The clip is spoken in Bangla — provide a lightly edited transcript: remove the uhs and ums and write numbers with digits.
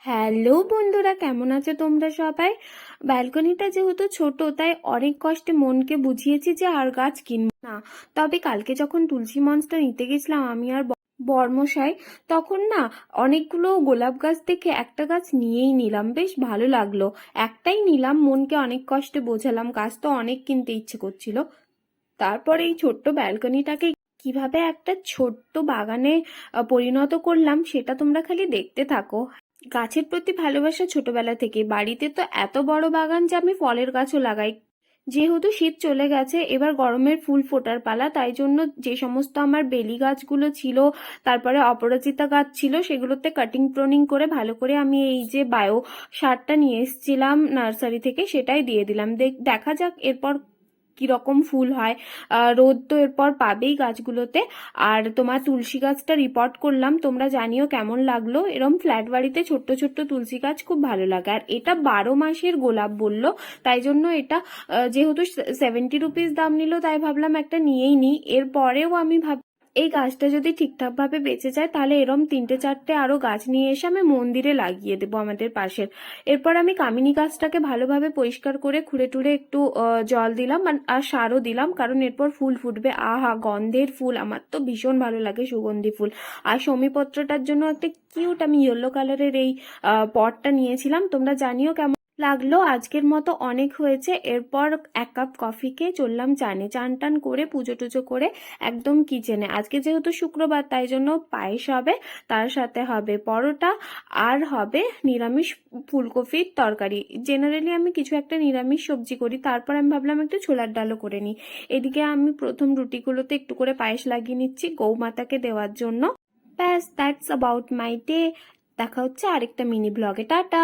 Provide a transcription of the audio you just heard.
হ্যালো বন্ধুরা, কেমন আছো তোমরা সবাই? ব্যালকনিটা যেহেতু ছোট, তাই অনেক কষ্টে মনকে বুঝিয়েছি যে আর গাছ কিনবো না। তবে কালকে যখন তুলসী মঞ্চটা নিতে গেছিলাম আমি আর বর্মশাই, তখন না অনেকগুলো গোলাপ গাছ দেখে একটা গাছ নিয়েই নিলাম। বেশ ভালো লাগলো। একটাই নিলাম, মনকে অনেক কষ্টে বোঝালাম, গাছ তো অনেক কিনতে ইচ্ছে করছিল। তারপর এই ছোট্ট ব্যালকনিটাকে কিভাবে একটা ছোট্ট বাগানে পরিণত করলাম সেটা তোমরা খালি দেখতে থাকো। গাছের প্রতি ভালোবাসা ছোটবেলা থেকে। বাড়িতে তো এত বড় বাগান যে আমি ফলের গাছও লাগাই। যেহেতু শীত চলে গেছে, এবার গরমের ফুল ফোটার পালা, তাই জন্য যে সমস্ত আমার বেলি গাছগুলো ছিল, তারপরে অপরাজিতা গাছ ছিল, সেগুলোতে কাটিং প্রনিং করে ভালো করে আমি এই যে বায়ো সারটা নিয়ে এসেছিলাম নার্সারি থেকে, সেটাই দিয়ে দিলাম। দেখা যাক এরপর কিরকম ফুল হয়। রোদ তো এরপর পাবেই গাছগুলোতে। আর তোমার তুলসী গাছটা রিপোর্ট করলাম, তোমরা জানিও কেমন লাগলো। এরম ফ্ল্যাট বাড়িতে ছোট্ট ছোট্ট তুলসী গাছ খুব ভালো লাগে। আর এটা 12 মাসের গোলাপ বললো, তাই জন্য এটা যেহেতু 70 রুপিস দাম নিল, তাই ভাবলাম একটা নিয়েই নিই। এরপরেও আমি এই গাছটা যদি ঠিকঠাক ভাবে বেঁচে যায়, তাহলে এরম 3-4টে আরো গাছ নিয়ে এসে আমি মন্দিরে লাগিয়ে দেবো আমাদের পাশের। এরপর আমি কামিনী গাছটাকে ভালোভাবে পরিষ্কার করে খুঁড়ে টুড়ে একটু জল দিলাম আর সারও দিলাম, কারণ এরপর ফুল ফুটবে। আহা, গন্ধের ফুল, আমার তো ভীষণ ভালো লাগে সুগন্ধি ফুল। আর শমীপত্রটার জন্য একটা কিউট আমি ইয়েলো কালারের এই পটটা নিয়েছিলাম। তোমরা জানিও কেমন লাগলো। আজকের মতো অনেক হয়েছে। এরপর 1 কাপ কফি খেয়ে চললাম চানে। চান টান করে পুজো টুজো করে একদম কিচেনে। আজকে যেহেতু শুক্রবার, তাই জন্য পায়েস হবে, তার সাথে হবে পরোটা, আর হবে নিরামিষ ফুলকপির তরকারি। জেনারেলি আমি কিছু একটা নিরামিষ সবজি করি, তারপর আমি ভাবলাম একটু ছোলার ডালও করে নিই। এদিকে আমি প্রথম রুটিগুলোতে একটু করে পায়েস লাগিয়ে নিচ্ছি গৌমাতাকে দেওয়ার জন্য। ব্যাস, দ্যাটস অ্যাবাউট মাই ডে। দেখা হচ্ছে আরেকটা মিনি ব্লগে। টাটা।